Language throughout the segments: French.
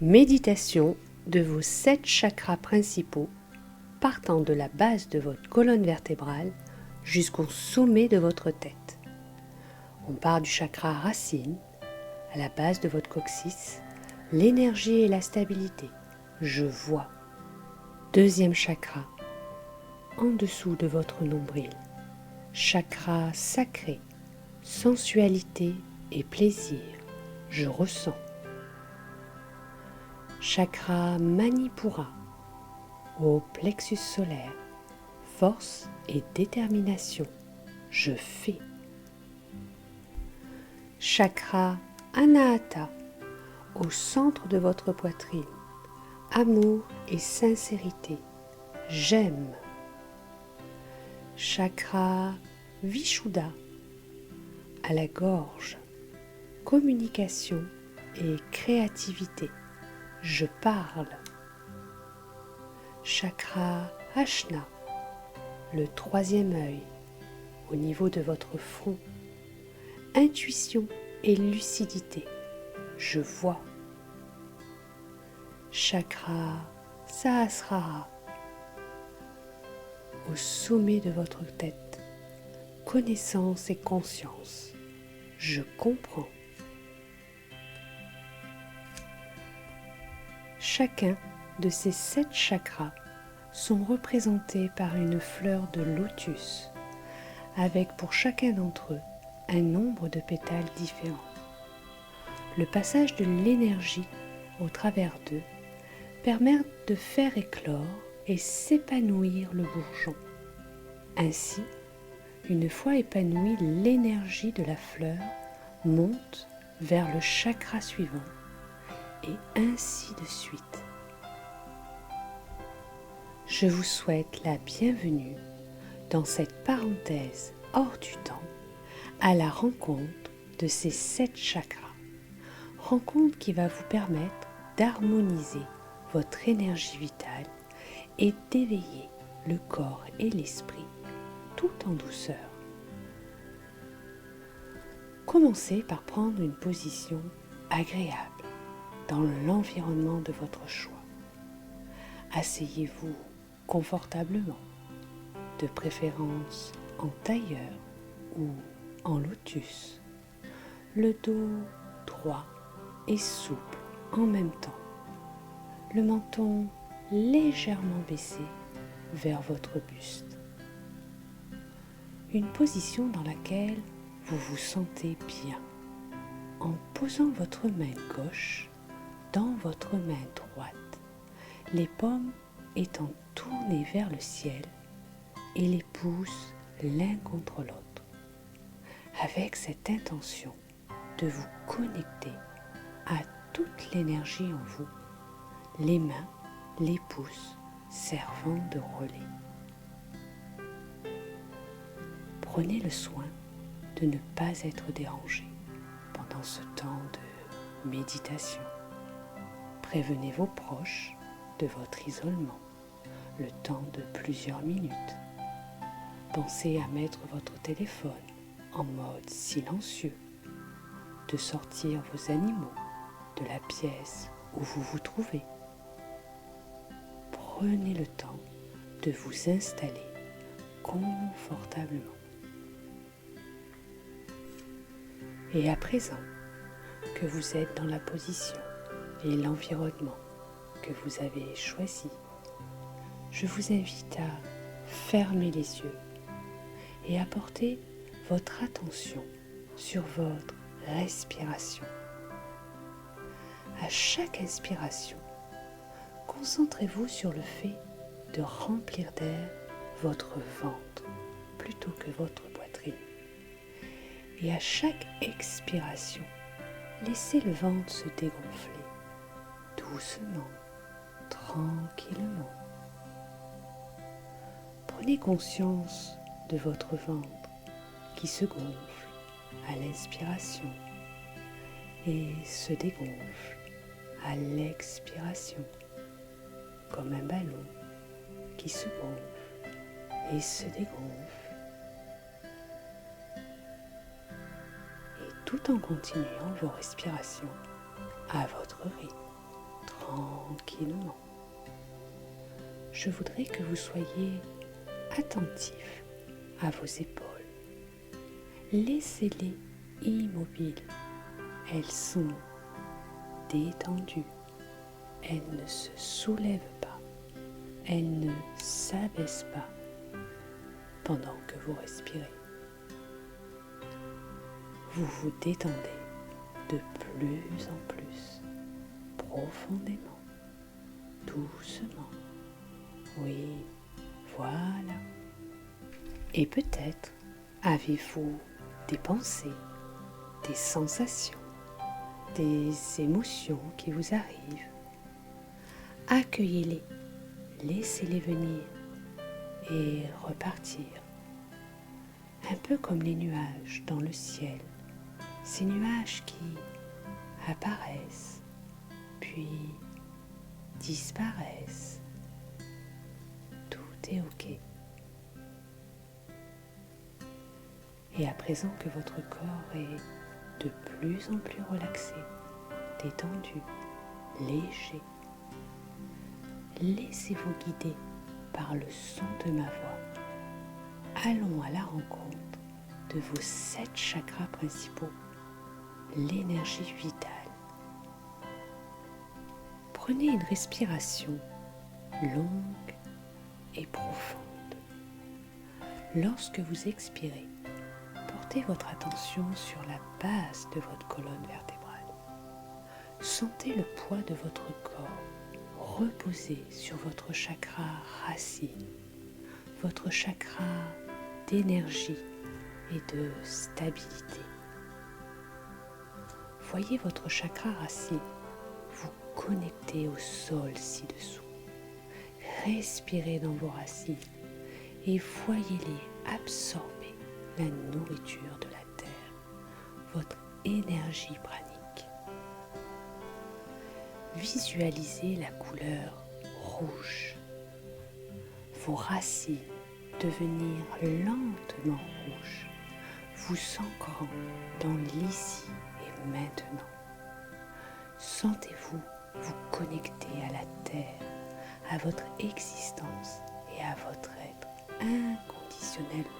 Méditation de vos 7 chakras principaux partant de la base de votre colonne vertébrale jusqu'au sommet de votre tête. On part du chakra racine, à la base de votre coccyx, l'énergie et la stabilité. Je vois. Deuxième chakra, en dessous de votre nombril, chakra sacré, sensualité et plaisir. Je ressens. Chakra Manipura, au plexus solaire, force et détermination. Je fais. Chakra Anahata, au centre de votre poitrine, amour et sincérité. J'aime. Chakra Vishuddha, à la gorge, communication et créativité. Je parle. Chakra Ajna, le troisième œil, au niveau de votre front. Intuition et lucidité. Je vois. Chakra Sahasrara, au sommet de votre tête. Connaissance et conscience. Je comprends. Chacun de ces 7 chakras sont représentés par une fleur de lotus, avec pour chacun d'entre eux un nombre de pétales différents. Le passage de l'énergie au travers d'eux permet de faire éclore et s'épanouir le bourgeon. Ainsi, une fois épanouie, l'énergie de la fleur monte vers le chakra suivant et ainsi de suite. Je vous souhaite la bienvenue dans cette parenthèse hors du temps à la rencontre de ces 7 chakras. Rencontre qui va vous permettre d'harmoniser votre énergie vitale et d'éveiller le corps et l'esprit tout en douceur. Commencez par prendre une position agréable dans l'environnement de votre choix. Asseyez-vous confortablement, de préférence en tailleur ou en lotus, le dos droit et souple en même temps, le menton légèrement baissé vers votre buste. Une position dans laquelle vous vous sentez bien, en posant votre main gauche dans votre main droite, les paumes étant tournées vers le ciel et les pouces l'un contre l'autre, avec cette intention de vous connecter à toute l'énergie en vous, les mains, les pouces servant de relais. Prenez le soin de ne pas être dérangé pendant ce temps de méditation. Prévenez vos proches de votre isolement le temps de plusieurs minutes. Pensez à mettre votre téléphone en mode silencieux, de sortir vos animaux de la pièce où vous vous trouvez. Prenez le temps de vous installer confortablement. Et à présent que vous êtes dans la position et l'environnement que vous avez choisi, je vous invite à fermer les yeux et à porter votre attention sur votre respiration. À chaque inspiration, concentrez-vous sur le fait de remplir d'air votre ventre plutôt que votre poitrine. Et à chaque expiration, laissez le ventre se dégonfler doucement, tranquillement. Prenez conscience de votre ventre qui se gonfle à l'inspiration et se dégonfle à l'expiration, comme un ballon qui se gonfle et se dégonfle. Et tout en continuant vos respirations à votre rythme, tranquillement. Je voudrais que vous soyez attentif à vos épaules. Laissez-les immobiles. Elles sont détendues. Elles ne se soulèvent pas. Elles ne s'abaissent pas pendant que vous respirez. Vous vous détendez de plus en plus, profondément, doucement. Oui, voilà. Et peut-être avez-vous des pensées, des sensations, des émotions qui vous arrivent. Accueillez-les, laissez-les venir et repartir. Un peu comme les nuages dans le ciel, ces nuages qui apparaissent, puis disparaissent. Tout est OK. Et à présent que votre corps est de plus en plus relaxé, détendu, léger, laissez-vous guider par le son de ma voix. Allons à la rencontre de vos 7 chakras principaux, l'énergie vitale. Prenez une respiration longue et profonde. Lorsque vous expirez, portez votre attention sur la base de votre colonne vertébrale. Sentez le poids de votre corps reposer sur votre chakra racine, votre chakra d'énergie et de stabilité. Voyez votre chakra racine vous connecter au sol ci-dessous. Respirez dans vos racines et voyez-les absorber la nourriture de la terre, votre énergie pranique. Visualisez la couleur rouge, vos racines devenir lentement rouges, vous ancrant dans l'ici et maintenant. Sentez-vous vous connecter à la terre, à votre existence et à votre être inconditionnellement.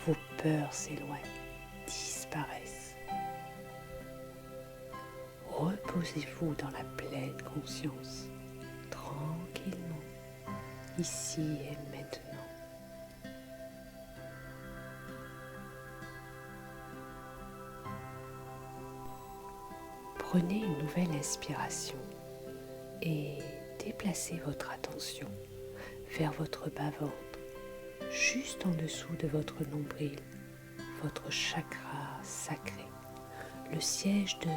Vos peurs s'éloignent, disparaissent. Reposez-vous dans la pleine conscience, tranquillement, ici et maintenant. Prenez une nouvelle inspiration et déplacez votre attention vers votre bas-ventre, juste en dessous de votre nombril, votre chakra sacré, le siège de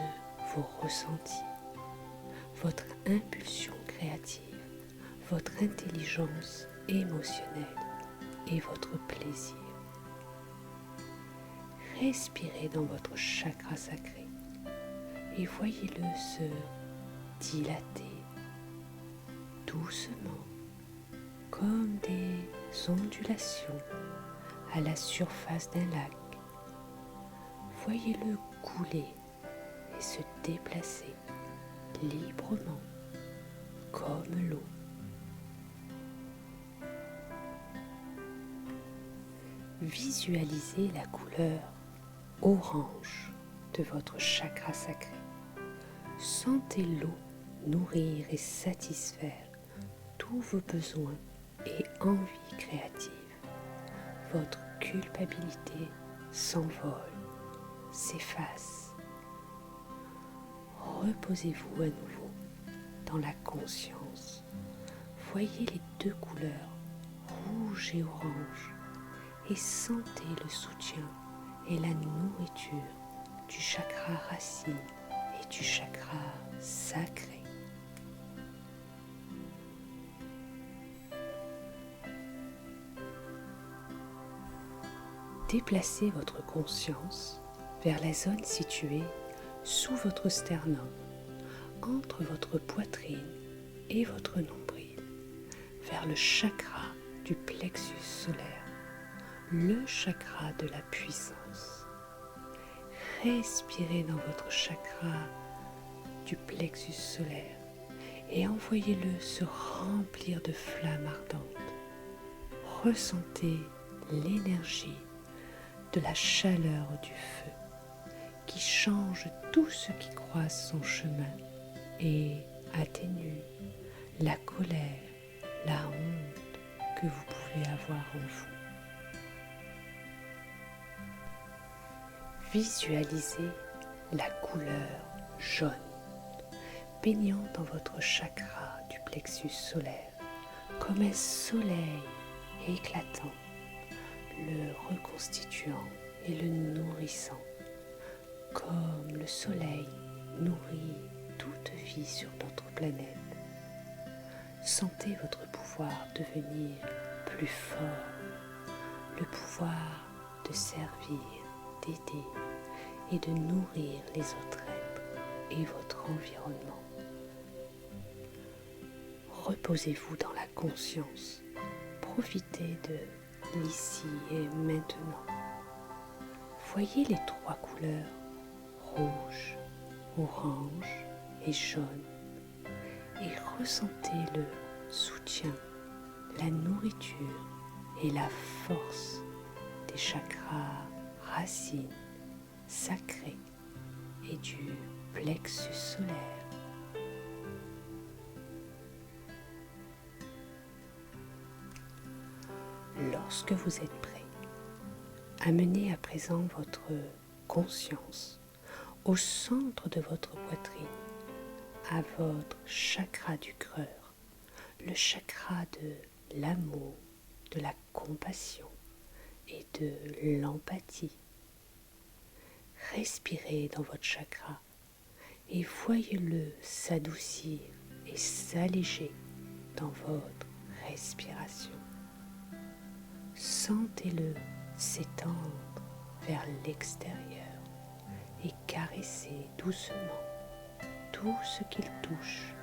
vos ressentis, votre impulsion créative, votre intelligence émotionnelle et votre plaisir. Respirez dans votre chakra sacré et voyez-le se dilater doucement, comme des ondulations à la surface d'un lac. Voyez-le couler et se déplacer librement comme l'eau. Visualisez la couleur orange de votre chakra sacré. Sentez l'eau nourrir et satisfaire tous vos besoins et envies créatives. Votre culpabilité s'envole, s'efface. Reposez-vous à nouveau dans la conscience. Voyez les deux couleurs, rouge et orange, et sentez le soutien et la nourriture du chakra racine et du chakra sacré. Déplacez votre conscience vers la zone située sous votre sternum, entre votre poitrine et votre nombril, vers le chakra du plexus solaire, le chakra de la puissance. Respirez dans votre chakra du plexus solaire et envoyez-le se remplir de flammes ardentes. Ressentez l'énergie de la chaleur du feu qui change tout ce qui croise son chemin et atténue la colère, la honte que vous pouvez avoir en vous. Visualisez la couleur jaune baignant dans votre chakra du plexus solaire comme un soleil éclatant, le reconstituant et le nourrissant, comme le soleil nourrit toute vie sur notre planète. Sentez votre pouvoir devenir plus fort, le pouvoir de servir, d'aider et de nourrir les autres êtres et votre environnement. Reposez-vous dans la conscience, profitez de l'ici et maintenant. Voyez les trois couleurs, rouge, orange et jaune, et ressentez le soutien, la nourriture et la force des chakras racines, sacrés et du plexus solaire. Lorsque vous êtes prêt, amenez à présent votre conscience au centre de votre poitrine, à votre chakra du cœur, le chakra de l'amour, de la compassion et de l'empathie. Respirez dans votre chakra et voyez-le s'adoucir et s'alléger dans votre respiration. Sentez-le s'étendre vers l'extérieur et caresser doucement tout ce qu'il touche,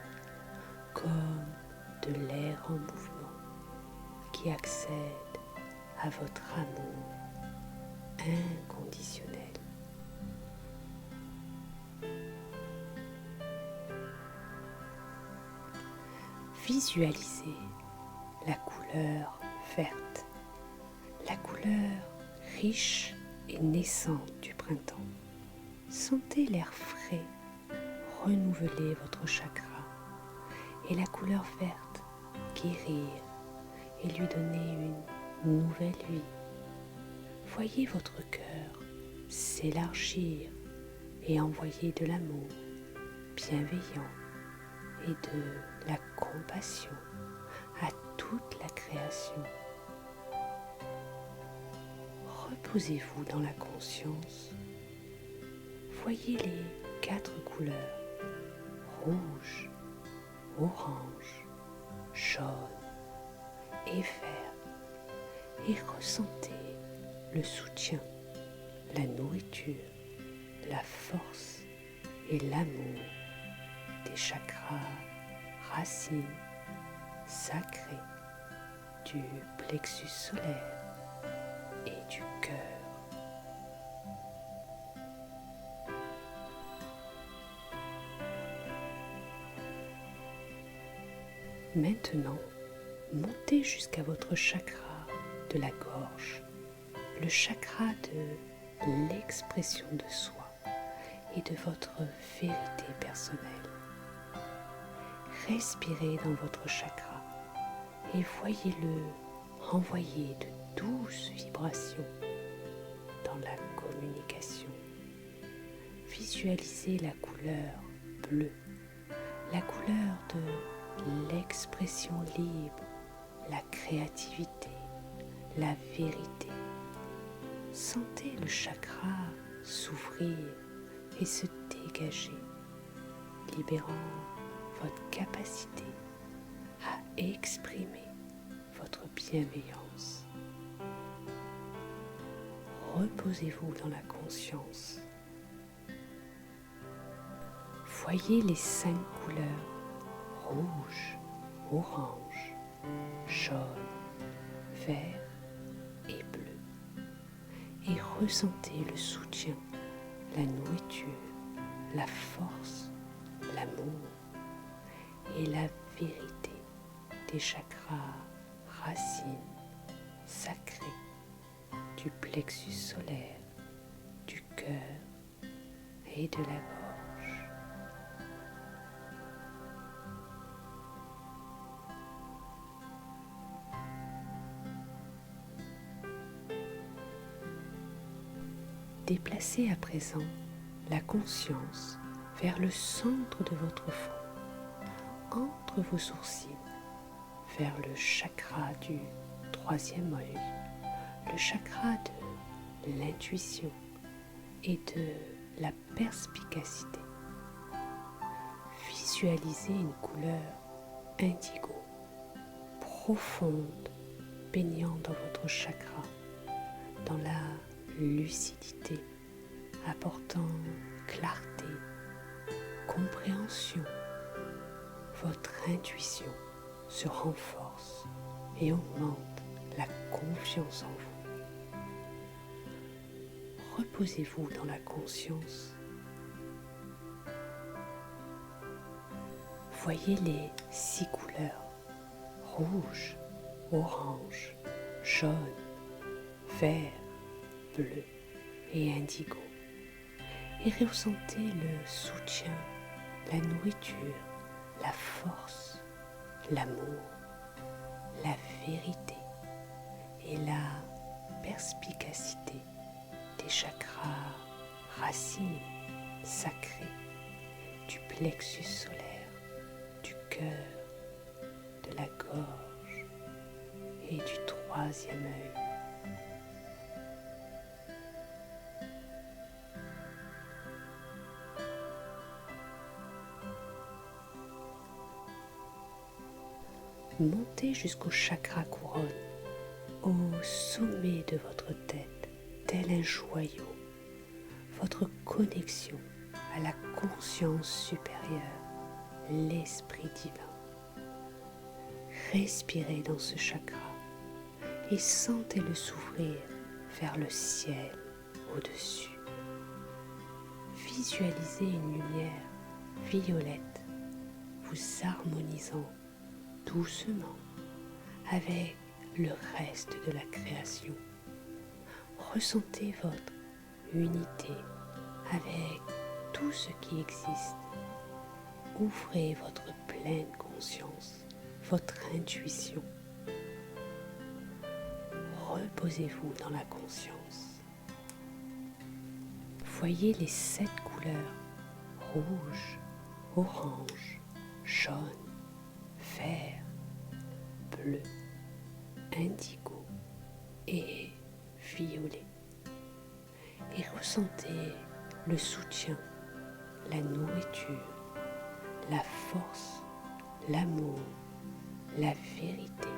comme de l'air en mouvement qui accède à votre amour inconditionnel. Visualisez la couleur verte, la couleur riche et naissante du printemps. Sentez l'air frais renouveler votre chakra et la couleur verte guérir et lui donner une nouvelle vie. Voyez votre cœur s'élargir et envoyer de l'amour bienveillant et de la compassion à toute la création. Reposez-vous dans la conscience. Voyez les 4 couleurs, rouge, orange, jaune et vert, et ressentez le soutien, la nourriture, la force et l'amour des chakras racines sacrés du plexus solaire et du cœur. Maintenant, montez jusqu'à votre chakra de la gorge, le chakra de l'expression de soi et de votre vérité personnelle. Respirez dans votre chakra et voyez-le envoyer de douces vibrations dans la communication. Visualisez la couleur bleue, la couleur de l'expression libre, la créativité, la vérité. Sentez le chakra s'ouvrir et se dégager, libérant votre capacité à exprimer votre bienveillance. Reposez-vous dans la conscience. Voyez les 5 couleurs, rouge, orange, jaune, vert et bleu. Et ressentez le soutien, la nourriture, la force, l'amour et la vérité des chakras racines sacrés du plexus solaire, du cœur et de la gorge. Déplacez à présent la conscience vers le centre de votre front, entre vos sourcils, vers le chakra du troisième œil, le chakra de l'intuition et de la perspicacité. Visualisez une couleur indigo, profonde, baignant dans votre chakra, dans la lucidité, apportant clarté, compréhension. Votre intuition se renforce et augmente la confiance en vous. Reposez-vous dans la conscience. Voyez les 6 couleurs: rouge, orange, jaune, vert, bleu et indigo. Et ressentez le soutien, la nourriture, la force, l'amour, la vérité et la perspicacité des chakras racines sacrés du plexus solaire, du cœur, de la gorge et du troisième œil. Montez jusqu'au chakra couronne, au sommet de votre tête, tel un joyau, votre connexion à la conscience supérieure, l'esprit divin. Respirez dans ce chakra et sentez-le s'ouvrir vers le ciel au-dessus. Visualisez une lumière violette vous harmonisant doucement avec le reste de la création. Ressentez votre unité avec tout ce qui existe. Ouvrez votre pleine conscience, votre intuition. Reposez-vous dans la conscience. Voyez les 7 couleurs: rouge, orange, jaune, vert, bleu, indigo et violet. Et ressentez le soutien, la nourriture, la force, l'amour, la vérité,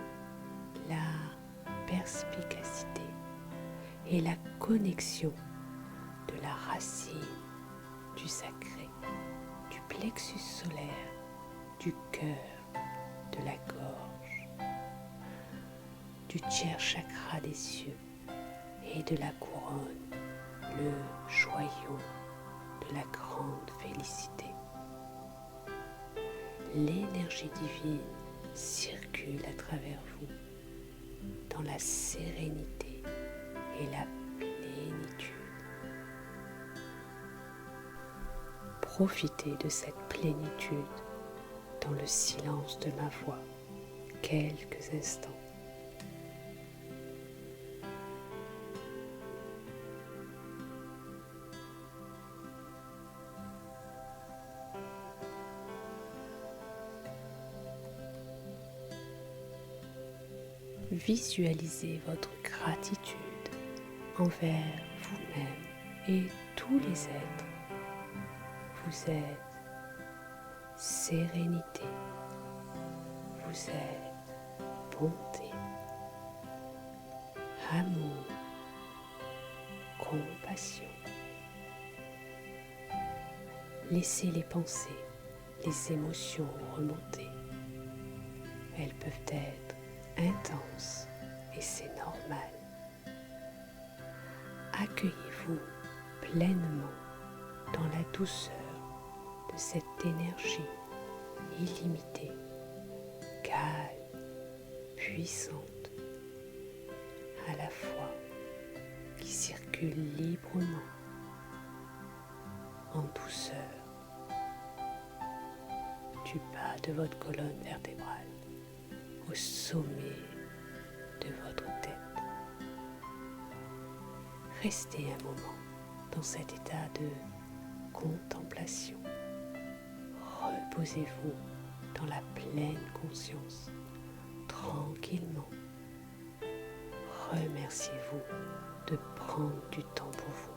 la perspicacité et la connexion de la racine du sacré, du plexus solaire, du cœur, de la gorge, du tiers chakra des cieux et de la couronne, le joyau de la grande félicité. L'énergie divine circule à travers vous dans la sérénité et la plénitude. Profitez de cette plénitude dans le silence de ma voix quelques instants. Visualisez votre gratitude envers vous-même et tous les êtres. Vous êtes sérénité, vous êtes bonté, amour, compassion. Laissez les pensées, les émotions remonter. Elles peuvent être intenses et c'est normal. Accueillez-vous pleinement dans la douceur de cette énergie illimitée, calme, puissante, à la fois, qui circule librement, en douceur, du bas de votre colonne vertébrale au sommet de votre tête. Restez un moment dans cet état de contemplation. Reposez-vous dans la pleine conscience, tranquillement. Remerciez-vous de prendre du temps pour vous.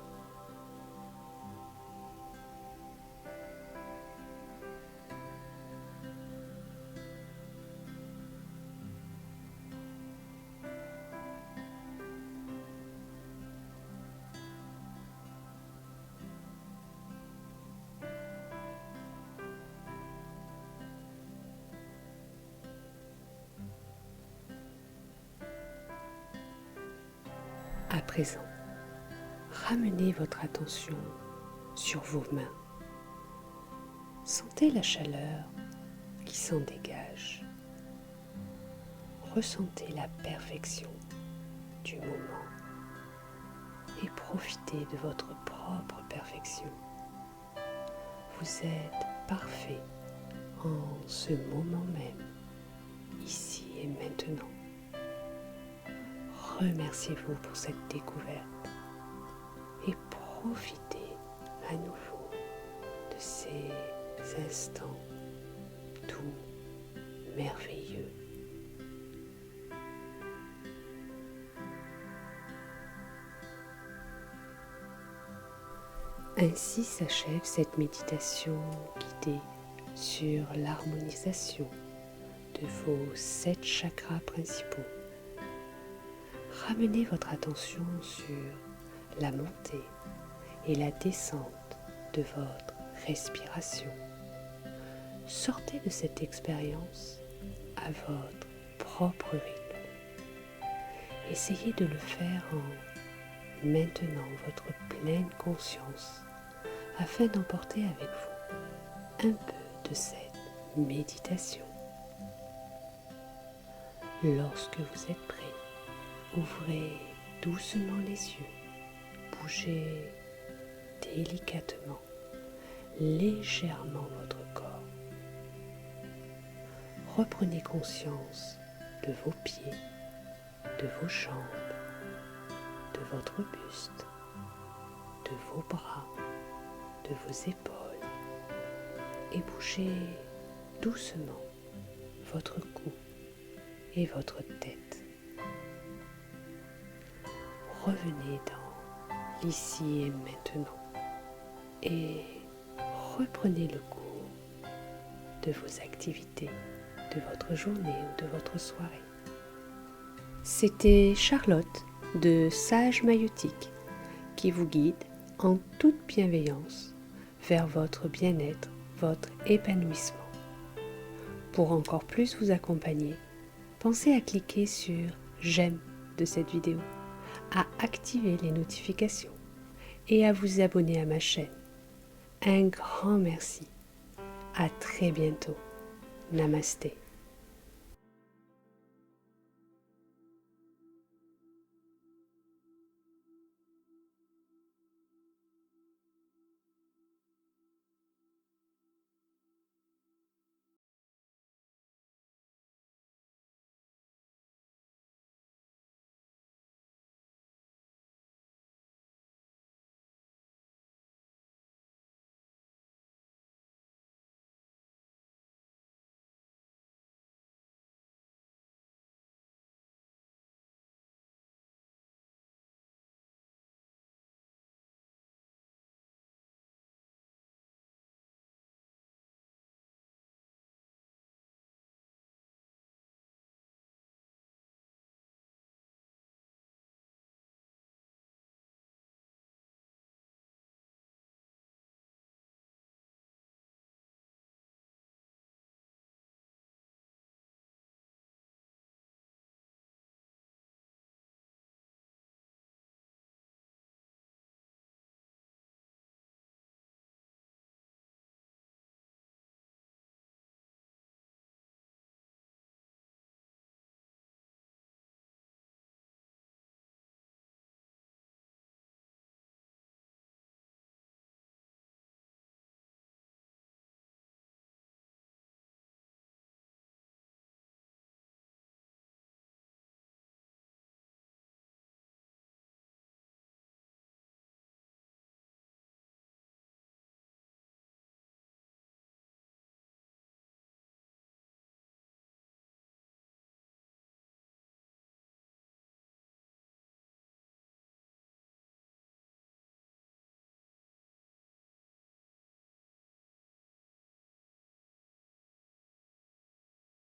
À présent, ramenez votre attention sur vos mains. Sentez la chaleur qui s'en dégage. Ressentez la perfection du moment et profitez de votre propre perfection. Vous êtes parfait en ce moment même, ici et maintenant. Remerciez-vous pour cette découverte et profitez à nouveau de ces instants doux, merveilleux. Ainsi s'achève cette méditation guidée sur l'harmonisation de vos 7 chakras principaux. Ramenez votre attention sur la montée et la descente de votre respiration. Sortez de cette expérience à votre propre rythme. Essayez de le faire en maintenant votre pleine conscience afin d'emporter avec vous un peu de cette méditation. Lorsque vous êtes prêt, ouvrez doucement les yeux, bougez délicatement, légèrement votre corps. Reprenez conscience de vos pieds, de vos jambes, de votre buste, de vos bras, de vos épaules et bougez doucement votre cou et votre tête. Revenez dans l'ici et maintenant et reprenez le cours de vos activités, de votre journée ou de votre soirée. C'était Charlotte de Sage Maïeutique qui vous guide en toute bienveillance vers votre bien-être, votre épanouissement. Pour encore plus vous accompagner, pensez à cliquer sur j'aime de cette vidéo, à activer les notifications et à vous abonner à ma chaîne. Un grand merci. À très bientôt. Namasté.